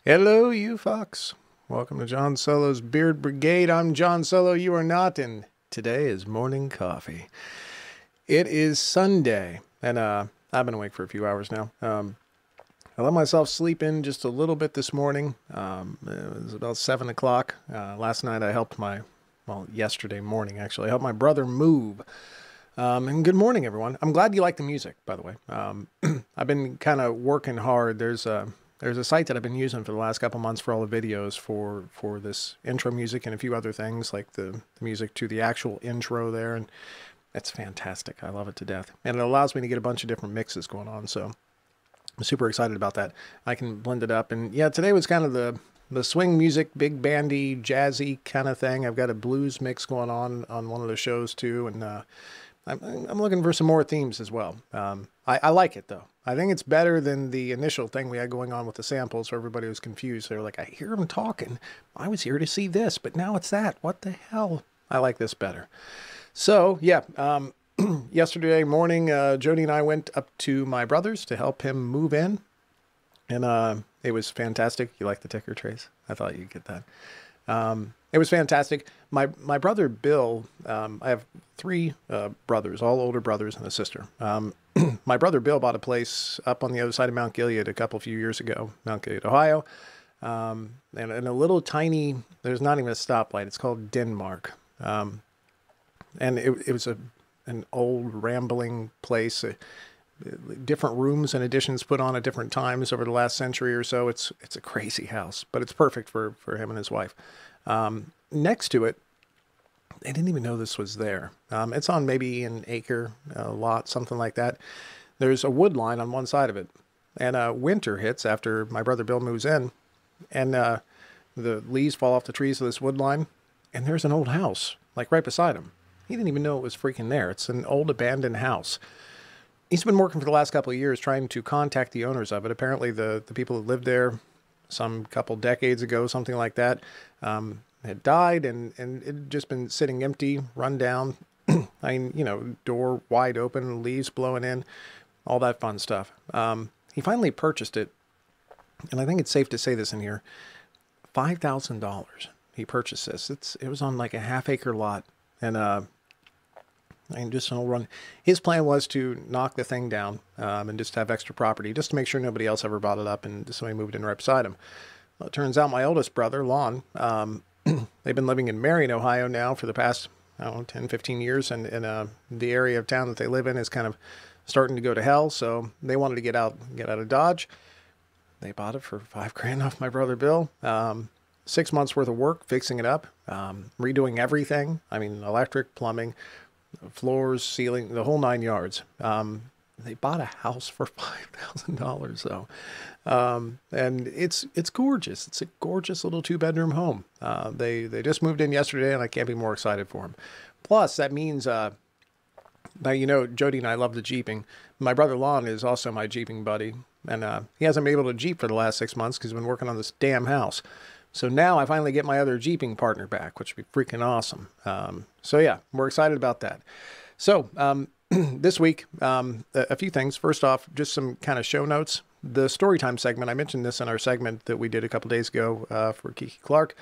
Hello, you fucks. Welcome to John Solo's Beard Brigade. I'm John Solo. You are not, and today is morning coffee. It is Sunday, and I've been awake for a few hours now. I let myself sleep in just a little bit this morning. It was about 7 o'clock. Last night I helped yesterday morning actually, I helped my brother move. And good morning, everyone. I'm glad you like the music, by the way. I've been kind of working hard. There's a site that I've been using for the last couple months for all the videos for this intro music and a few other things, like the music to the actual intro there, and it's fantastic. I love it to death. And it allows me to get a bunch of different mixes going on, so I'm super excited about that. I can blend it up, and yeah, today was kind of the swing music, big bandy, jazzy kind of thing. I've got a blues mix going on one of the shows too, and I'm looking for some more themes as well. I like it, though. I think it's better than the initial thing we had going on with the samples, where everybody was confused. They were like, I hear them talking. I was here to see this, but now it's that. What the hell? I like this better. So, yeah, yesterday morning, Jody and I went up to my brother's to help him move in. And it was fantastic. You like the ticker trace? I thought you'd get that. It was fantastic. My brother Bill, I have three brothers, all older brothers, and a sister. My brother Bill bought a place up on the other side of Mount Gilead a few years ago, Mount Gilead, Ohio. And a little tiny, there's not even a stoplight. It's called Denmark. And it was an old rambling place. Different rooms and additions put on at different times over the last century or so. It's a crazy house, but it's perfect for him and his wife. Next to it, they didn't even know this was there. It's on maybe an acre lot, something like that. There's a wood line on one side of it, and winter hits after my brother Bill moves in, and the leaves fall off the trees of this wood line, and there's an old house like right beside him. He didn't even know it was freaking there. It's an old abandoned house. He's been working for the last couple of years trying to contact the owners of it. Apparently the people who lived there some couple decades ago, something like that, had died, and it had just been sitting empty, run down. I mean, door wide open, leaves blowing in, all that fun stuff. He finally purchased it, and I think it's safe to say this in here, $5,000. He purchased this. It was on like a half-acre lot, and just an old run. His plan was to knock the thing down and just have extra property, just to make sure nobody else ever bought it up and somebody moved in right beside him. Well, it turns out my oldest brother, Lon, they've been living in Marion, Ohio now for the past, 10, 15 years, and the area of town that they live in is kind of starting to go to hell, so they wanted to get out of Dodge. They bought it for $5,000 off my brother Bill. 6 months worth of work fixing it up, redoing everything. I mean, electric, plumbing, floors, ceiling, the whole 9 yards. They bought a house for $5,000 though. And it's gorgeous. It's a gorgeous little 2-bedroom home. They just moved in yesterday, and I can't be more excited for them. Plus, that means, now, Jody and I love the Jeeping. My brother Lon is also my Jeeping buddy, and he hasn't been able to Jeep for the last 6 months because he's been working on this damn house. So now I finally get my other Jeeping partner back, which would be freaking awesome. So yeah, we're excited about that. So this week, a few things. First off, just some kind of show notes. The Storytime segment, I mentioned this in our segment that we did a couple days ago for Kiki Clark,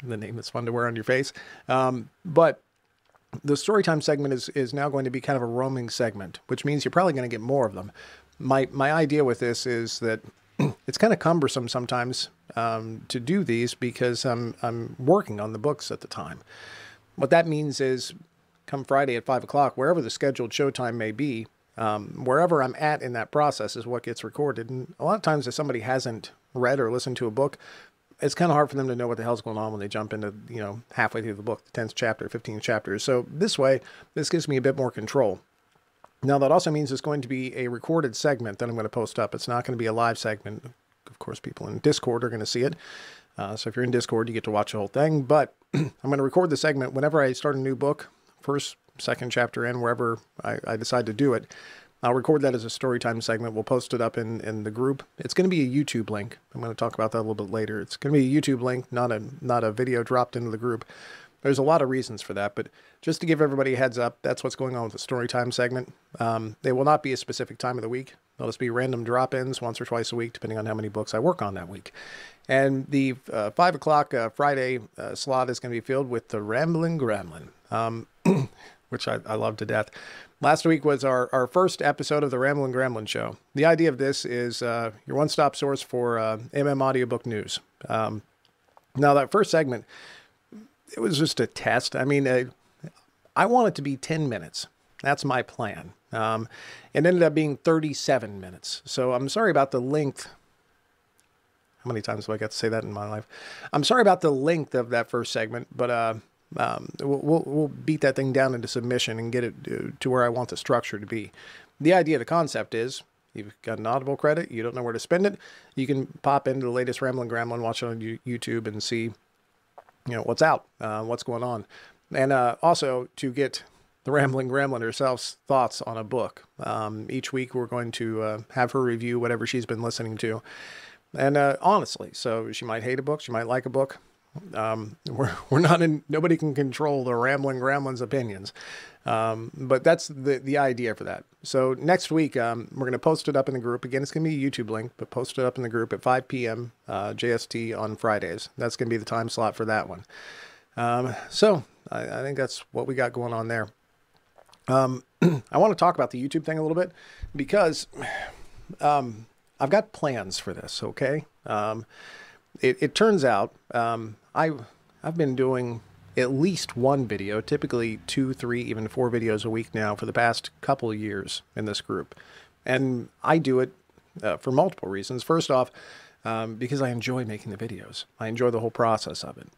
the name that's fun to wear on your face. But the Storytime segment is now going to be kind of a roaming segment, which means you're probably going to get more of them. My idea with this is that it's kind of cumbersome sometimes to do these because I'm working on the books at the time. What that means is come Friday at 5 o'clock, wherever the scheduled showtime may be, wherever I'm at in that process is what gets recorded. And a lot of times if somebody hasn't read or listened to a book, it's kind of hard for them to know what the hell's going on when they jump into, halfway through the book, the 10th chapter, 15th chapter. So this gives me a bit more control. Now, that also means it's going to be a recorded segment that I'm going to post up. It's not going to be a live segment. Of course, people in Discord are going to see it. So if you're in Discord, you get to watch the whole thing. But I'm going to record the segment whenever I start a new book, first, second chapter in, wherever I decide to do it. I'll record that as a Storytime segment. We'll post it up in the group. It's going to be a YouTube link. I'm going to talk about that a little bit later. It's going to be a YouTube link, not a video dropped into the group. There's a lot of reasons for that, but just to give everybody a heads up, that's what's going on with the Storytime segment. They will not be a specific time of the week. They'll just be random drop-ins once or twice a week, depending on how many books I work on that week. And the 5 o'clock Friday slot is going to be filled with the Ramblin' Gremlin, which I love to death. Last week was our first episode of the Ramblin' Gremlin Show. The idea of this is your one-stop source for MM audiobook news. Now, that first segment, it was just a test. I mean, I want it to be 10 minutes. That's my plan. It ended up being 37 minutes. So I'm sorry about the length. How many times have I got to say that in my life? I'm sorry about the length of that first segment, but we'll beat that thing down into submission and get it to where I want the structure to be. The idea, the concept is, you've got an Audible credit, you don't know where to spend it, you can pop into the latest Ramblin' Gremlin, watch it on YouTube, and see, what's out, what's going on. And also to get the Ramblin' Gremlin herself's thoughts on a book. Each week we're going to have her review whatever she's been listening to. And honestly, so she might hate a book, she might like a book. We're not in, nobody can control the Ramblin' Gremlin's opinions. But that's the idea for that. So next week, we're going to post it up in the group. Again, it's going to be a YouTube link, but post it up in the group at 5 p.m. JST on Fridays. That's going to be the time slot for that one. So I think that's what we got going on there. I want to talk about the YouTube thing a little bit because, I've got plans for this. Okay. It turns out, I've been doing at least one video, typically 2, 3, even 4 videos a week now for the past couple of years in this group. And I do it for multiple reasons. First off, because I enjoy making the videos. I enjoy the whole process of it.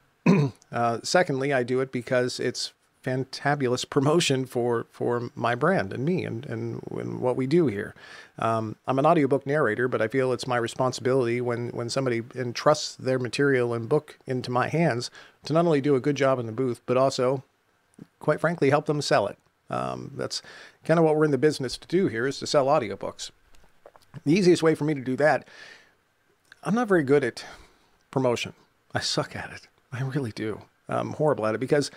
Secondly, I do it because it's fantabulous promotion for my brand and me and what we do here. I'm an audiobook narrator, but I feel it's my responsibility when somebody entrusts their material and book into my hands to not only do a good job in the booth, but also, quite frankly, help them sell it. That's kind of what we're in the business to do here, is to sell audiobooks. The easiest way for me to do that, I'm not very good at promotion. I suck at it. I really do. I'm horrible at it because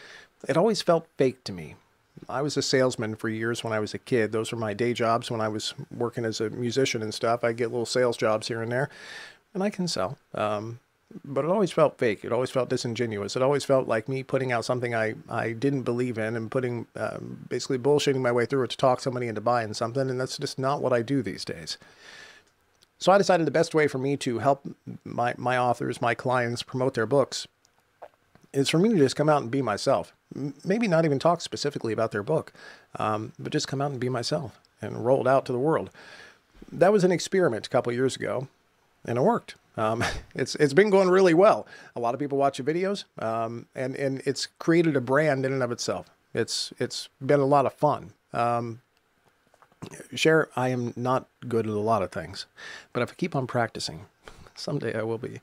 it always felt fake to me. I was a salesman for years when I was a kid. Those were my day jobs when I was working as a musician and stuff. I get little sales jobs here and there, and I can sell. But it always felt fake. It always felt disingenuous. It always felt like me putting out something I didn't believe in and putting basically bullshitting my way through it to talk somebody into buying something, and that's just not what I do these days. So I decided the best way for me to help my authors, my clients promote their books is for me to just come out and be myself. Maybe not even talk specifically about their book, but just come out and be myself and roll it out to the world. That was an experiment a couple years ago, and it worked. It's been going really well. A lot of people watch the videos, and it's created a brand in and of itself. It's been a lot of fun. Share, I am not good at a lot of things, but if I keep on practicing, someday I will be.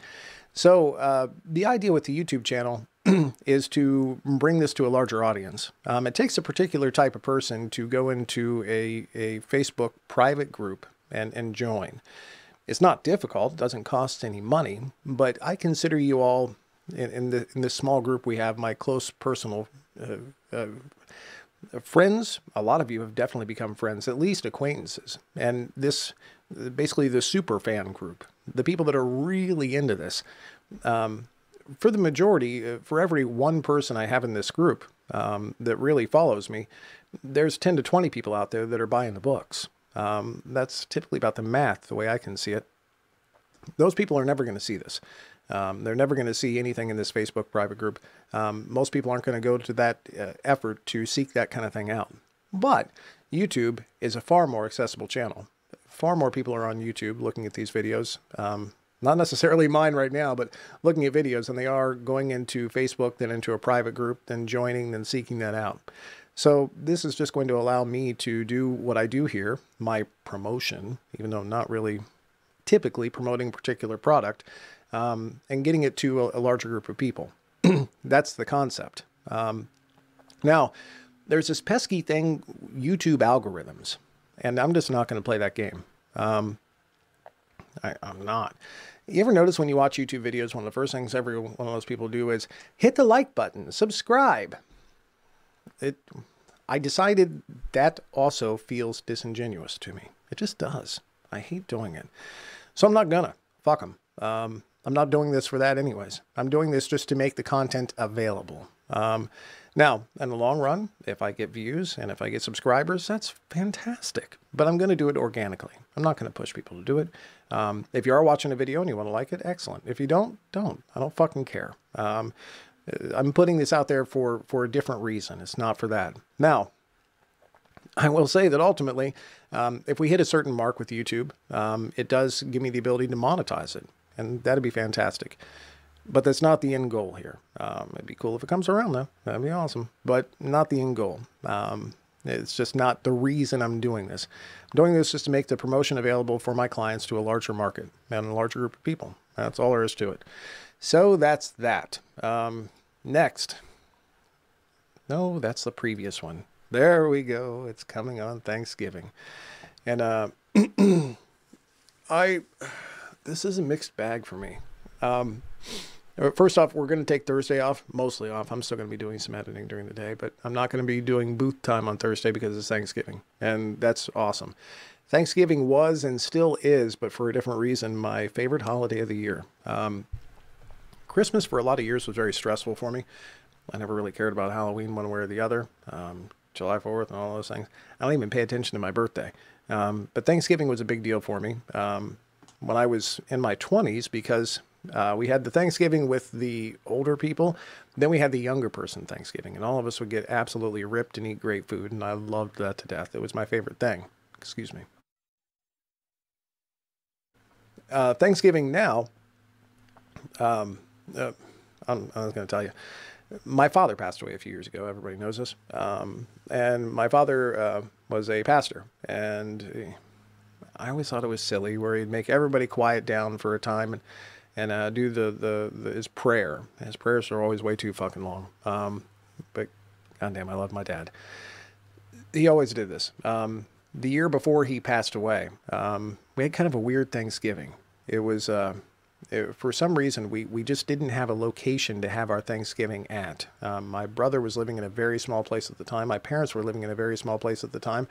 So the idea with the YouTube channel is to bring this to a larger audience. It takes a particular type of person to go into a Facebook private group and join. It's not difficult. It doesn't cost any money, but I consider you all in this small group we have, my close personal friends. A lot of you have definitely become friends, at least acquaintances. And this, basically the super fan group, the people that are really into this. For the majority, for every one person I have in this group that really follows me, there's 10 to 20 people out there that are buying the books. That's typically about the math, the way I can see it. Those people are never going to see this. They're never going to see anything in this Facebook private group. Most people aren't going to go to that effort to seek that kind of thing out. But YouTube is a far more accessible channel. Far more people are on YouTube looking at these videos. Not necessarily mine right now, but looking at videos, and they are going into Facebook, then into a private group, then joining, then seeking that out. So this is just going to allow me to do what I do here, my promotion, even though I'm not really typically promoting a particular product, and getting it to a larger group of people. That's the concept. Now, there's this pesky thing, YouTube algorithms, and I'm just not going to play that game. I'm not. You ever notice when you watch YouTube videos, one of the first things every one of those people do is hit the like button, subscribe. I decided that also feels disingenuous to me. It just does. I hate doing it. So I'm not gonna. Fuck them. I'm not doing this for that anyways. I'm doing this just to make the content available. Now, in the long run, if I get views and if I get subscribers, that's fantastic. But I'm going to do it organically. I'm not going to push people to do it. If you are watching a video and you want to like it, excellent. If you don't, don't. I don't fucking care. I'm putting this out there for a different reason. It's not for that. Now, I will say that ultimately, if we hit a certain mark with YouTube, it does give me the ability to monetize it. And that'd be fantastic. But that's not the end goal here. It'd be cool if it comes around, though. That'd be awesome. But not the end goal. It's just not the reason I'm doing this. I'm doing this just to make the promotion available for my clients to a larger market and a larger group of people. That's all there is to it. So that's that. Next. No, that's the previous one. There we go. It's coming on Thanksgiving. And this is a mixed bag for me. First off, we're going to take Thursday off, mostly off. I'm still going to be doing some editing during the day, but I'm not going to be doing booth time on Thursday because it's Thanksgiving, and that's awesome. Thanksgiving was and still is, but for a different reason, my favorite holiday of the year. Christmas for a lot of years was very stressful for me. I never really cared about Halloween one way or the other, July 4th and all those things. I don't even pay attention to my birthday. But Thanksgiving was a big deal for me when I was in my 20s because we had the Thanksgiving with the older people. Then we had the younger person Thanksgiving, and all of us would get absolutely ripped and eat great food, and I loved that to death. It was my favorite thing. Excuse me. Thanksgiving now, I was going to tell you, my father passed away a few years ago. Everybody knows this. And my father was a pastor, and I always thought it was silly where he'd make everybody quiet down for a time and do his prayer. His prayers are always way too fucking long. But goddamn, I love my dad. He always did this. The year before he passed away, we had kind of a weird Thanksgiving. It was, for some reason, we just didn't have a location to have our Thanksgiving at. My brother was living in a very small place at the time. My parents were living in a very small place at the time.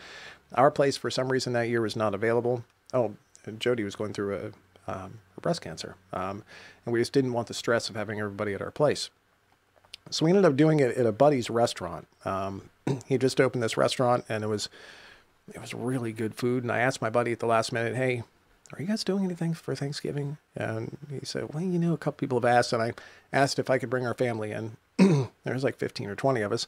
Our place, for some reason, that year was not available. Oh, Jody was going through a breast cancer. And we just didn't want the stress of having everybody at our place. So we ended up doing it at a buddy's restaurant. He just opened this restaurant, and it was really good food. And I asked my buddy at the last minute, hey, are you guys doing anything for Thanksgiving? And he said, well, you know, a couple people have asked, and I asked if I could bring our family in. There was like 15 or 20 of us.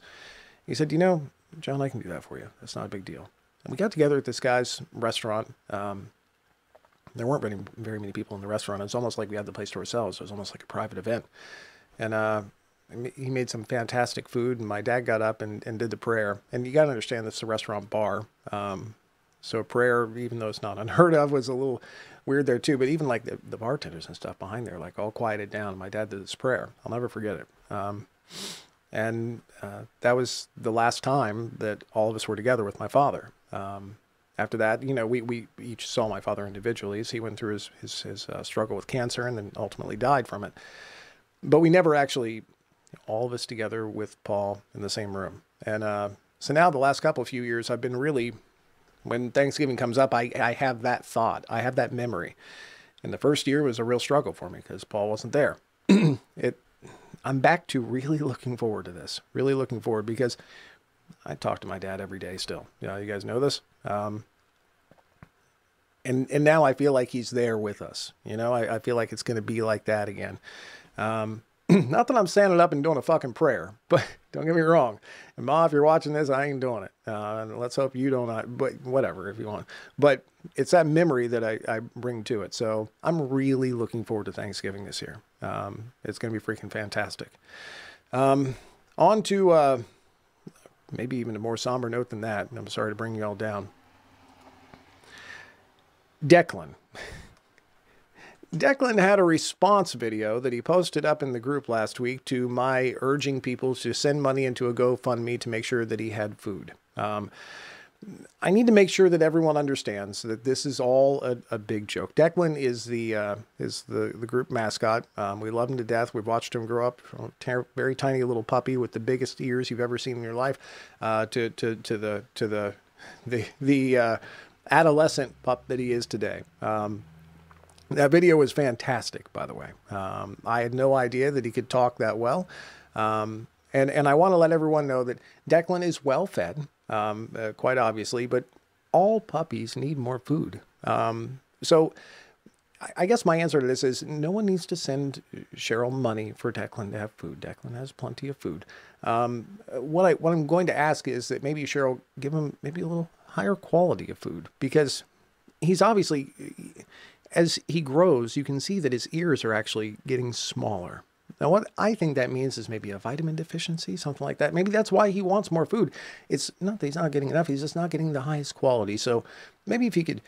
He said, you know, John, I can do that for you. That's not a big deal. And we got together at this guy's restaurant. There weren't very many people in the restaurant. It was almost like we had the place to ourselves. It was almost like a private event. And he made some fantastic food, and my dad got up and did the prayer. And you got to understand, this is a restaurant bar. So prayer, even though it's not unheard of, was a little weird there too. But even like the bartenders and stuff behind there, like all quieted down. My dad did this prayer. I'll never forget it. And that was the last time that all of us were together with my father. After that, you know, we each saw my father individually as he went through his struggle with cancer and then ultimately died from it. But we never actually, all of us together with Paul in the same room. And so now the last few years, I've been really, when Thanksgiving comes up, I have that thought. I have that memory. And the first year was a real struggle for me because Paul wasn't there. I'm back to really looking forward to this. Really looking forward because I talk to my dad every day still. You guys know this. And now I feel like he's there with us. You know, I feel like it's going to be like that again. Not that I'm standing up and doing a fucking prayer, but don't get me wrong. And Ma, if you're watching this, I ain't doing it. Let's hope you don't, but whatever, if you want. But it's that memory that I bring to it. So I'm really looking forward to Thanksgiving this year. It's going to be freaking fantastic. On to maybe even a more somber note than that. I'm sorry to bring you all down. Declan had a response video that he posted up in the group last week to my urging people to send money into a GoFundMe to make sure that he had food. I need to make sure that everyone understands that this is all a big joke. Declan is the group mascot. We love him to death. We've watched him grow up from a very tiny little puppy with the biggest ears you've ever seen in your life to the adolescent pup that he is today. That video was fantastic, by the way. I had no idea that he could talk that well. And I want to let everyone know that Declan is well fed, quite obviously, but all puppies need more food. So I guess my answer to this is no one needs to send Cheryl money for Declan to have food. Declan has plenty of food. What I'm going to ask is that maybe Cheryl give him maybe a little higher quality of food, because he's obviously, as he grows, you can see that his ears are actually getting smaller. Now, what I think that means is maybe a vitamin deficiency, something like that. Maybe that's why he wants more food. It's not that he's not getting enough. He's just not getting the highest quality. So maybe if you could,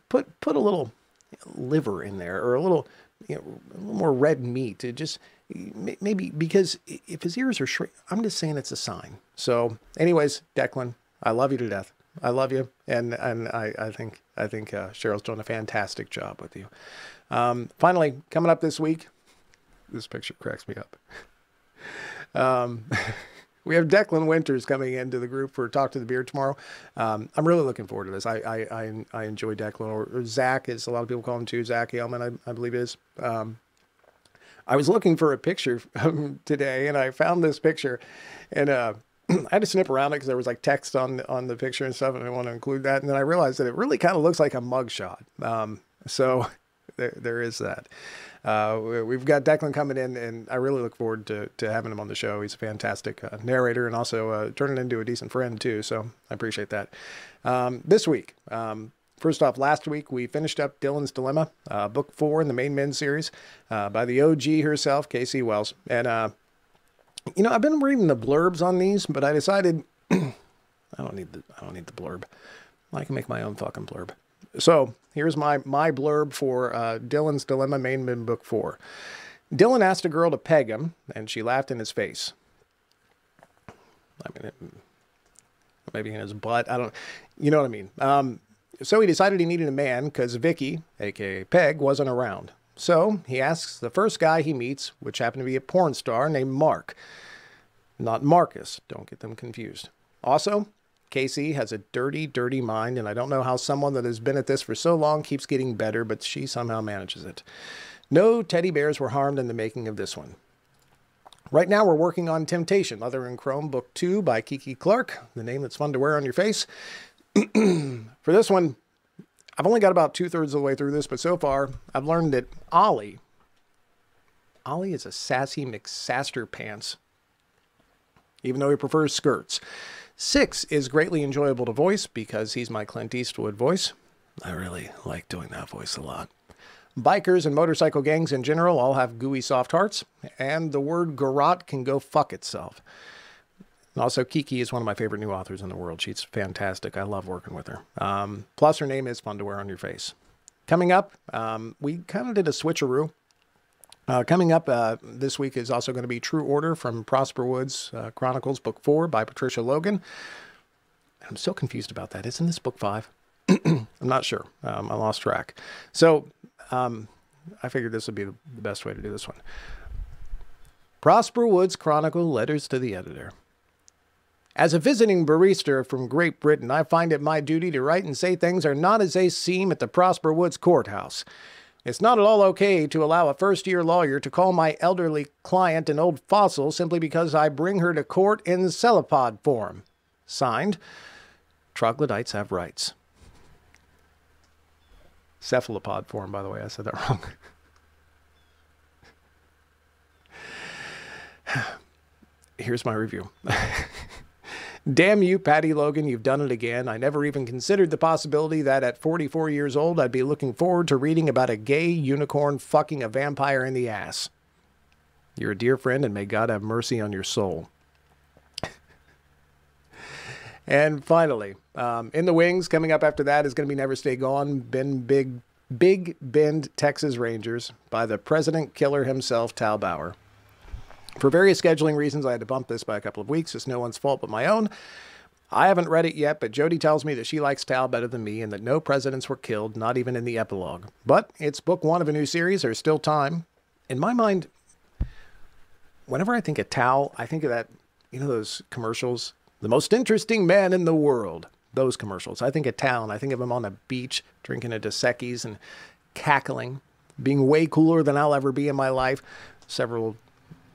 put a little liver in there, or a little more red meat, to just maybe, because if his ears are shrink, I'm just saying it's a sign. So anyways, Declan, I love you to death. I love you. And I think Cheryl's doing a fantastic job with you. Finally, coming up this week, this picture cracks me up. We have Declan Winters coming into the group for Talk to the Beard tomorrow. I'm really looking forward to this. I enjoy Declan, or Zach, as a lot of people call him too. Zach Ailman, I believe it is. I was looking for a picture today, and I found this picture, and I had to snip around it because there was like text on the picture and stuff, and I want to include that. And then I realized that it really kind of looks like a mugshot. So there is that. We've got Declan coming in, and I really look forward to having him on the show. He's a fantastic narrator, and also turning into a decent friend too. So I appreciate that. This week, first off, last week we finished up Dylan's Dilemma, book 4 in the Main Men series, by the OG herself, K.C. Wells. And I've been reading the blurbs on these, but I decided I don't need the blurb. I can make my own fucking blurb. So here's my blurb for Dylan's Dilemma, Main Men, book 4. Dylan asked a girl to peg him, and she laughed in his face. I mean, maybe in his butt. I don't, you know what I mean? So he decided he needed a man because Vicky, aka Peg, wasn't around. So he asks the first guy he meets, which happened to be a porn star named Mark. Not Marcus. Don't get them confused. Also, Casey has a dirty, dirty mind, and I don't know how someone that has been at this for so long keeps getting better, but she somehow manages it. No teddy bears were harmed in the making of this one. Right now we're working on Temptation, Mother in Chrome, Book 2 by Kiki Clark, the name that's fun to wear on your face. For this one, I've only got about 2/3 of the way through this, but so far I've learned that Ollie is a sassy McSaster pants, even though he prefers skirts. 6 is greatly enjoyable to voice because he's my Clint Eastwood voice. I really like doing that voice a lot. Bikers and motorcycle gangs in general all have gooey soft hearts, and the word garrote can go fuck itself. And also, Kiki is one of my favorite new authors in the world. She's fantastic. I love working with her. Plus, her name is fun to wear on your face. Coming up, we kind of did a switcheroo. Coming up this week is also going to be True Order from Prosper Woods Chronicles, Book 4 by Patricia Logan. I'm so confused about that. Isn't this Book 5? I'm not sure. I lost track. So I figured this would be the best way to do this one. Prosper Woods Chronicle, letters to the editor. As a visiting barrister from Great Britain, I find it my duty to write and say things are not as they seem at the Prosper Woods courthouse. It's not at all okay to allow a first-year lawyer to call my elderly client an old fossil simply because I bring her to court in cephalopod form. Signed, Troglodytes Have Rights. Cephalopod form, by the way. I said that wrong. Here's my review. Damn you, Patty Logan, you've done it again. I never even considered the possibility that at 44 years old I'd be looking forward to reading about a gay unicorn fucking a vampire in the ass. You're a dear friend, and may God have mercy on your soul. And finally, in the wings, coming up after that is going to be Never Stay Gone, Big Bend, Texas Rangers by the President Killer himself, Tal Bauer. For various scheduling reasons, I had to bump this by a couple of weeks. It's no one's fault but my own. I haven't read it yet, but Jody tells me that she likes Tal better than me and that no presidents were killed, not even in the epilogue. But it's book 1 of a new series. There's still time. In my mind, whenever I think of Tal, I think of that, those commercials, the most interesting man in the world. those commercials. I think of Talon. I think of him on the beach drinking a Dos Equis and cackling, being way cooler than I'll ever be in my life. Several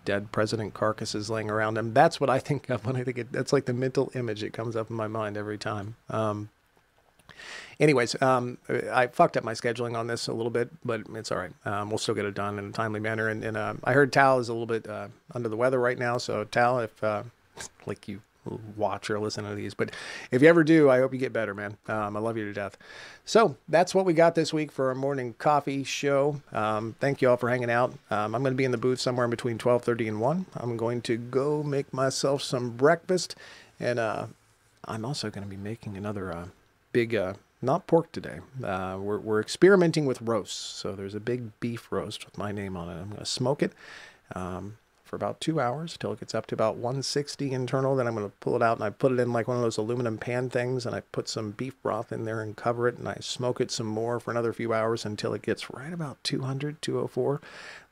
dead president carcasses laying around him. That's what I think of when I think it. That's like the mental image that comes up in my mind every time. Anyways, I fucked up my scheduling on this a little bit, but it's all right. We'll still get it done in a timely manner. And I heard Tal is a little bit under the weather right now. So Tal, if like you watch or listen to these, but if you ever do, I hope you get better, man. I love you to death. So that's what we got this week for our morning coffee show. Thank you all for hanging out. I'm going to be in the booth somewhere in between 12:30 and 1. I'm going to go make myself some breakfast. And I'm also going to be making another big... not pork today. We're experimenting with roasts. So there's a big beef roast with my name on it. I'm going to smoke it for about 2 hours till it gets up to about 160 internal. Then I'm going to pull it out and I put it in like one of those aluminum pan things and I put some beef broth in there and cover it and I smoke it some more for another few hours until it gets right about 200, 204.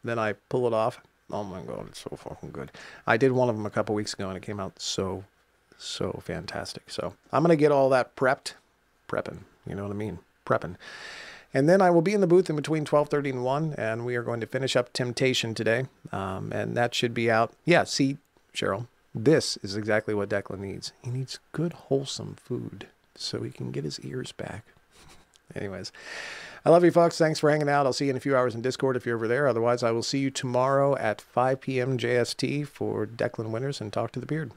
Then I pull it off. Oh my God, it's so fucking good. I did one of them a couple weeks ago and it came out so fantastic. So I'm going to get all that prepping. You know what I mean? Prepping. And then I will be in the booth in between 12:30 and 1, and we are going to finish up Temptation today. And that should be out. Yeah, see, Cheryl, this is exactly what Declan needs. He needs good, wholesome food so he can get his ears back. Anyways, I love you, folks. Thanks for hanging out. I'll see you in a few hours in Discord if you're over there. Otherwise, I will see you tomorrow at 5 p.m. JST for Declan Winters and Talk to the Beard.